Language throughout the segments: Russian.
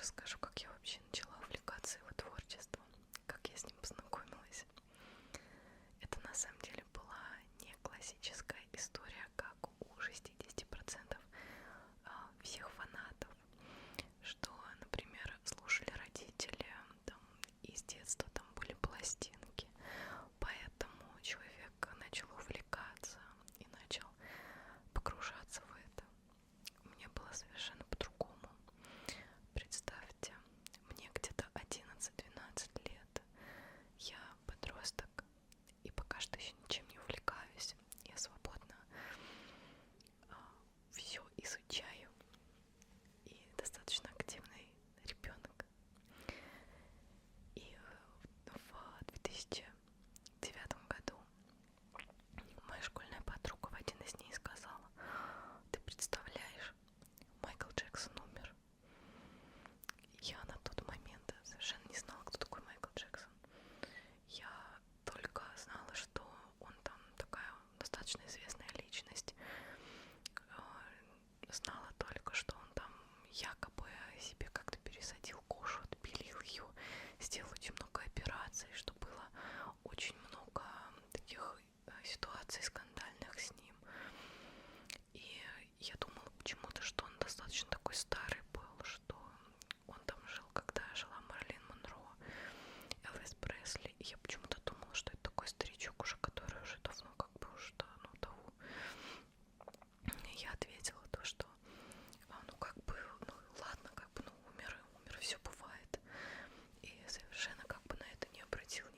расскажу, как я вообще начала увлекаться его творчеством, как я с ним познакомилась. Это на самом деле была не классическая история, как у 60% всех фанатов, что, например, слушали родители, там, и с детства там были пластинки, поэтому человек начал увлекаться и начал погружаться в это. У меня было совершенно по-другому. Представьте, мне где-то 11-12 лет, я подросток и пока что еще ничем не увлекаюсь, я свободно все изучаю и достаточно активный ребенок. И в 2009 году моя школьная подруга в один из дней сказала: ты представляешь, Майкл Джексон умер. Я на тот момент совершенно не знала, кто такой Майкл Джексон. Я только знала, что он там такая достаточно известная личность. Знала только, что он там якобы себе как-то пересадил кожу, отпилил ее, сделал очень много операций, что было очень много таких ситуаций скандальных с ним. И я думала почему-то, что он достаточно такой старый был, что он там жил, когда жила Мэрилин Монро, Элвис Пресли. И я почему-то думала, что это такой старичок уже, который уже давно как бы уже того. Я ответила то, что ну как бы, ну ладно, как бы, ну умер, все бывает. И совершенно как бы на это не обратила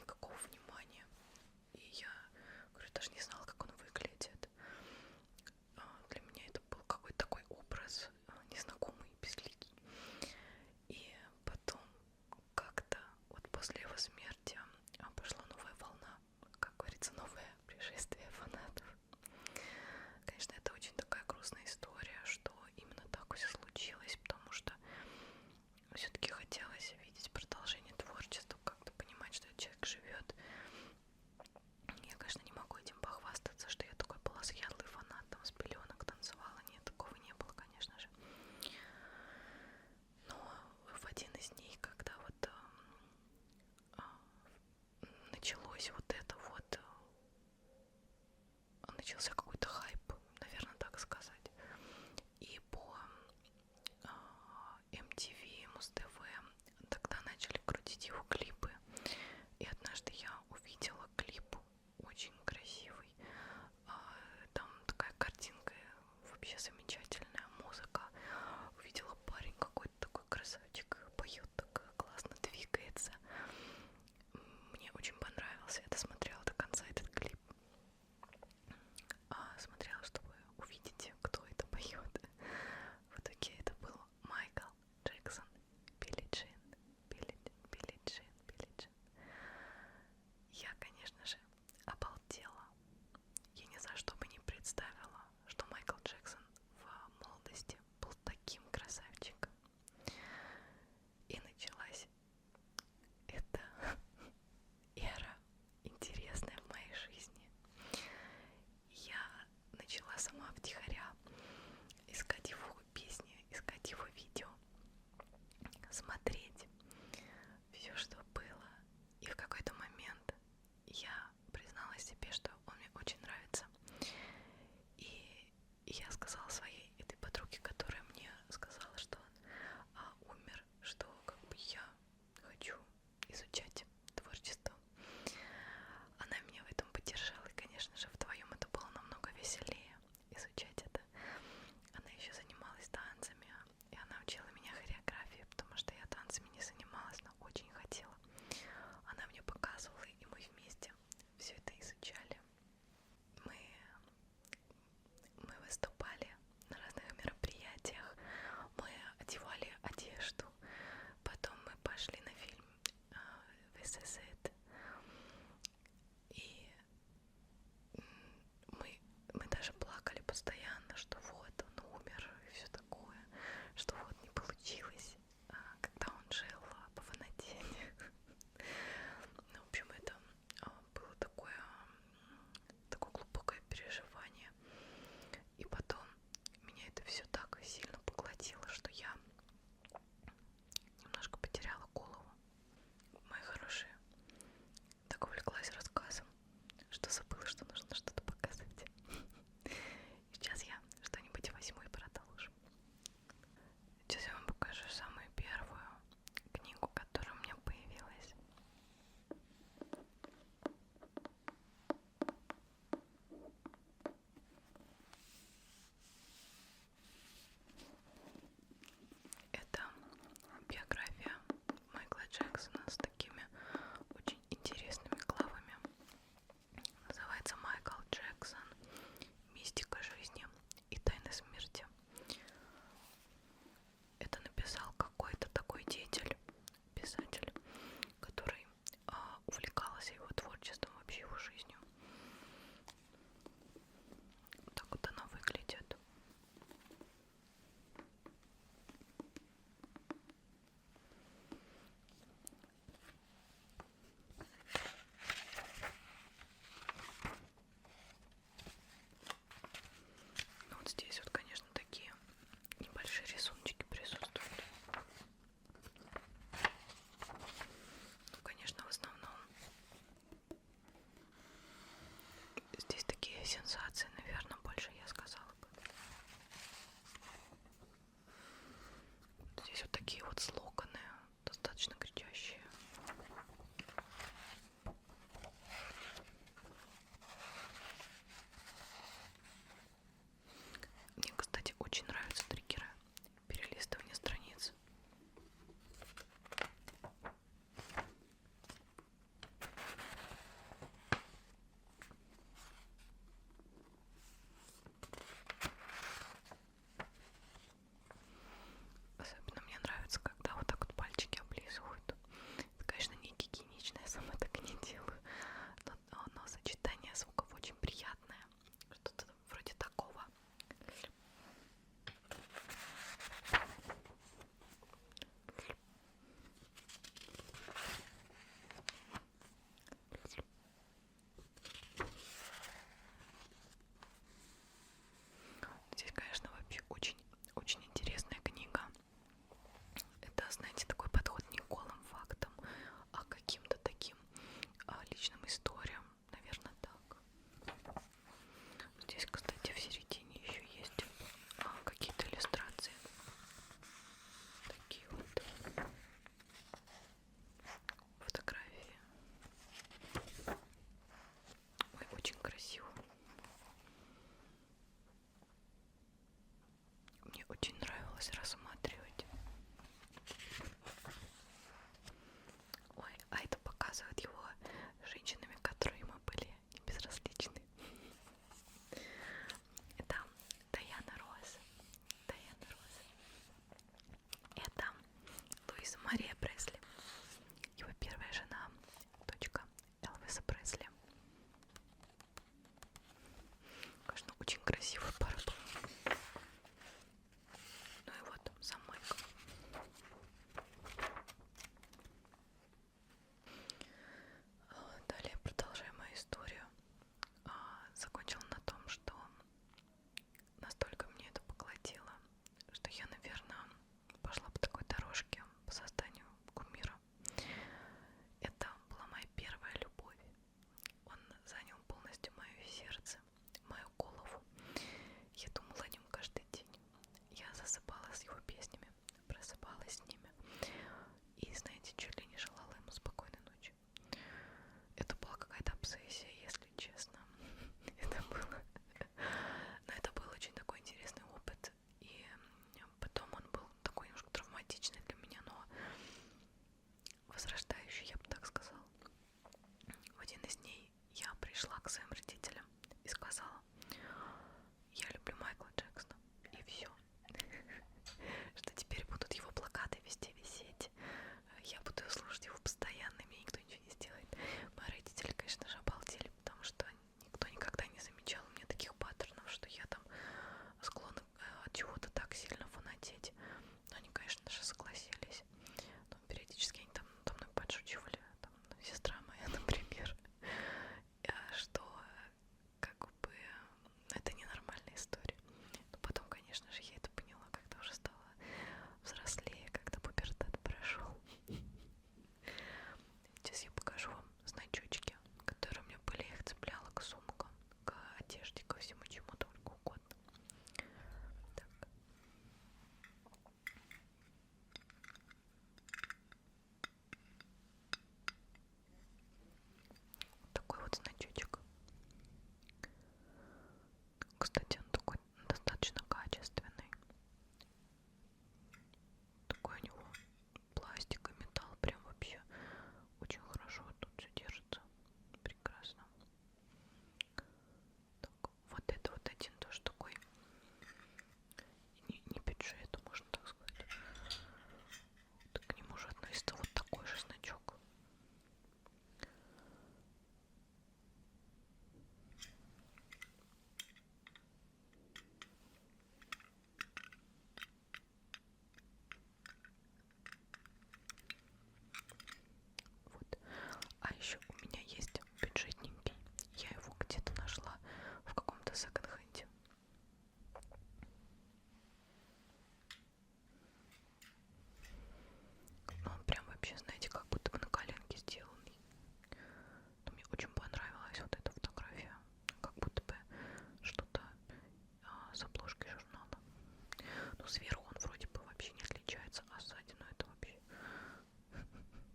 Ну, сверху он вроде бы вообще не отличается, а сзади, ну это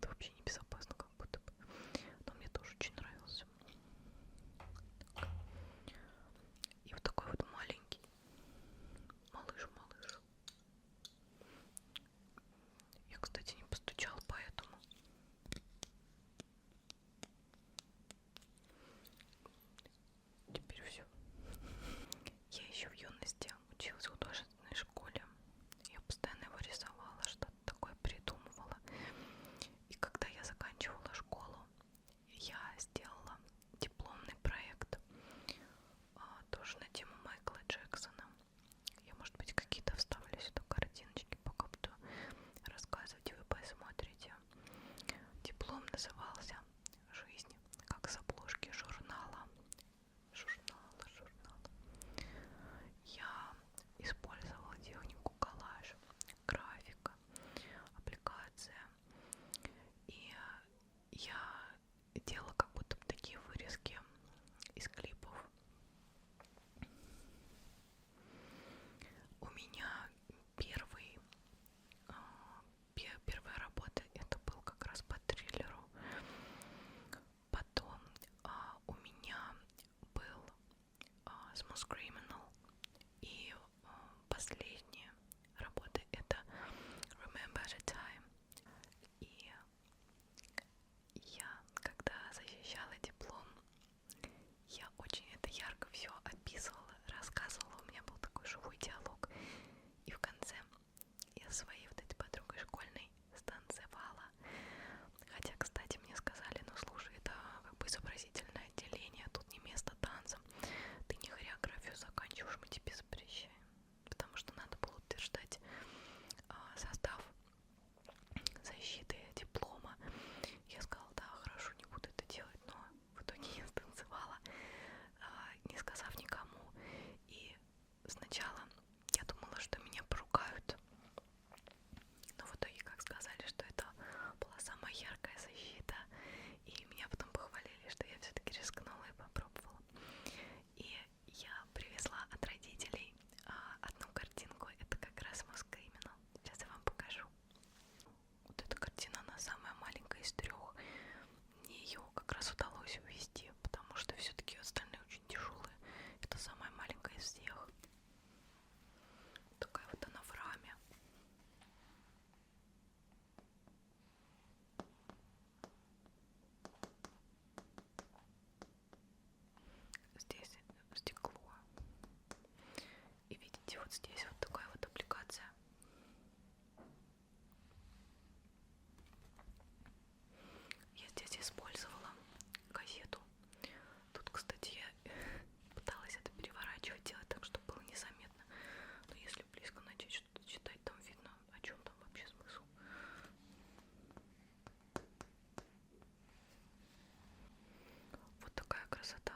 вообще небезопасно как будто бы. Но мне тоже очень нравился. И вот такой вот маленький малыш. Я, кстати, не постучала, поэтому теперь все. Я еще в юности училась в художественной школе. Я постоянно его рисовала, что-то такое придумывала. И когда я заканчивала школу, я сделала дипломный проект тоже на тему Майкла Джексона. Я, может быть, какие-то вставлю сюда картиночки, пока буду рассказывать, и вы посмотрите. Диплом назывался «Жизнь как с обложки журнала». Я использовала технику коллаж, графика, аппликация. И я делала как будто бы такие вырезки из клипов. У меня первая работа это был как раз по триллеру. Потом у меня был Smooth Criminal. И последняя работа это Remember the Time. И я, когда защищала диплом, я очень это ярко все описывала, рассказывала. У меня был такой живой диалог. И в конце я своей вот этой подругой школьной станцевала. Хотя, кстати, мне сказали, ну слушай, это как бы изобразительное отделение, тут не место танцам. Ты не хореографию заканчиваешь, мы тебе запрещаем. Потому что надо было утверждать состав защиты диплома. Я сказала, да, хорошо, не буду это делать, но в итоге я станцевала, не сказав никому. И сначала я думала, что меня поругают, но в итоге, как сказали, что это была самая яркая защита, и меня потом похвалили, что я все-таки рискнула и попробовала. И я привезла от родителей одну картинку, это как раз Smooth Criminal. Сейчас я вам покажу. Вот эта картина, она самая маленькая из трех. Мне ее как раз удалось увезти, потому что все-таки остальные очень тяжелые. Это самая маленькая из всех. Такая вот она в раме. Здесь стекло. И видите, вот здесь вот такая вот аппликация. Я здесь использовала газету. Тут, кстати, я пыталась это переворачивать, делать так, чтобы было незаметно. Но если близко начать что-то читать, там видно, о чем там вообще смысл. Вот такая красота.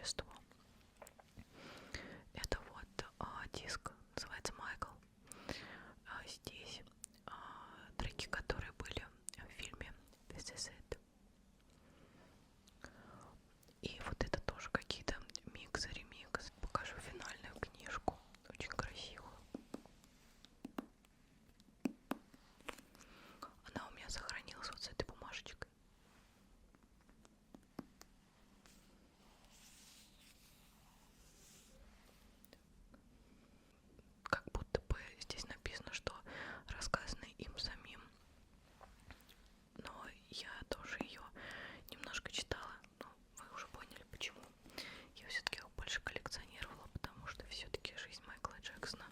творчеству. Это вот диск, называется Майкл. Здесь треки, которые были в фильме This Is It. И вот это тоже какие-то миксы, ремиксы. Покажу финальную книжку, очень красивую. Она у меня сохранилась вот с этой бумажечкой. Как будто бы здесь написано, что рассказано им самим. Но я тоже ее немножко читала. Но вы уже поняли, почему. Я все-таки их больше коллекционировала, потому что все-таки жизнь Майкла Джексона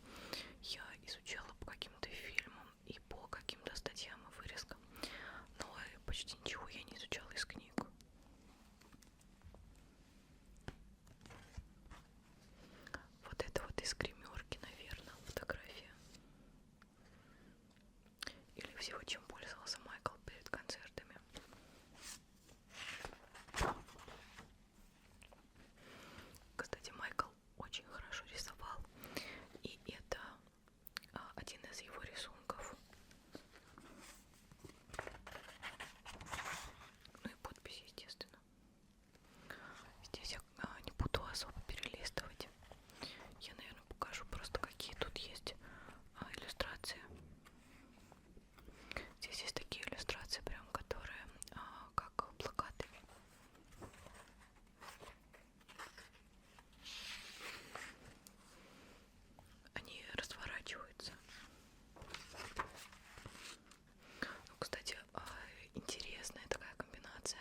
я изучала по каким-то фильмам и по каким-то статьям и вырезкам. Но почти ничего я не изучала из книг. Вот это вот из гримерки, наверное, фотография. Или всего, чем пользовался Майкл перед концертами. Кстати, Майкл очень хорошо рисовал. И это один из его рисунков. Ну и подпись, естественно. Здесь я не буду особо перелистывать. Я, наверное, покажу просто, какие тут есть иллюстрации. Здесь есть такие иллюстрации, прям, которые как плакаты. Они разворачиваются. Ну, кстати, интересная такая комбинация,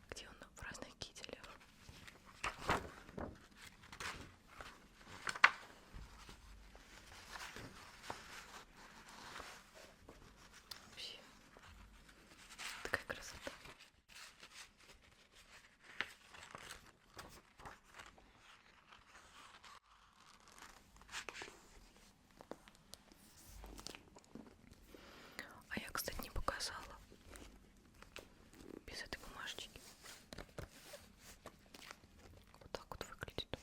где он в разных кителях. Вообще, такая красота. А я, кстати, не показала без этой бумажечки. Вот так вот выглядит.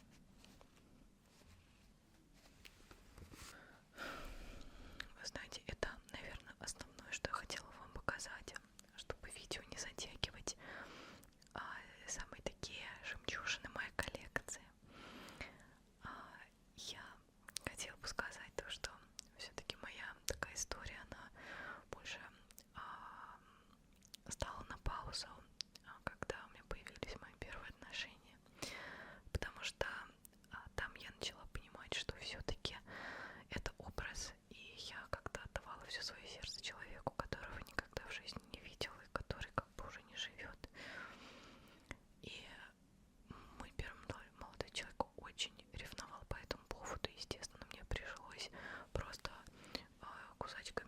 Вы знаете, это, наверное, основное, что я хотела вам показать, чтобы видео не затягивать. Самые такие жемчужины моей коллекции. Я хотела бы сказать то, что все-таки моя такая история, она больше стала на паузу, когда у меня появились мои первые отношения. Потому что там я начала понимать, что все-таки это образ, и я как-то отдавала все свое сердце человеку, которого никогда в жизни не видела и который как бы уже не живет. И мой первый молодой человек очень ревновал по этому поводу. Естественно, мне пришлось просто кусачкой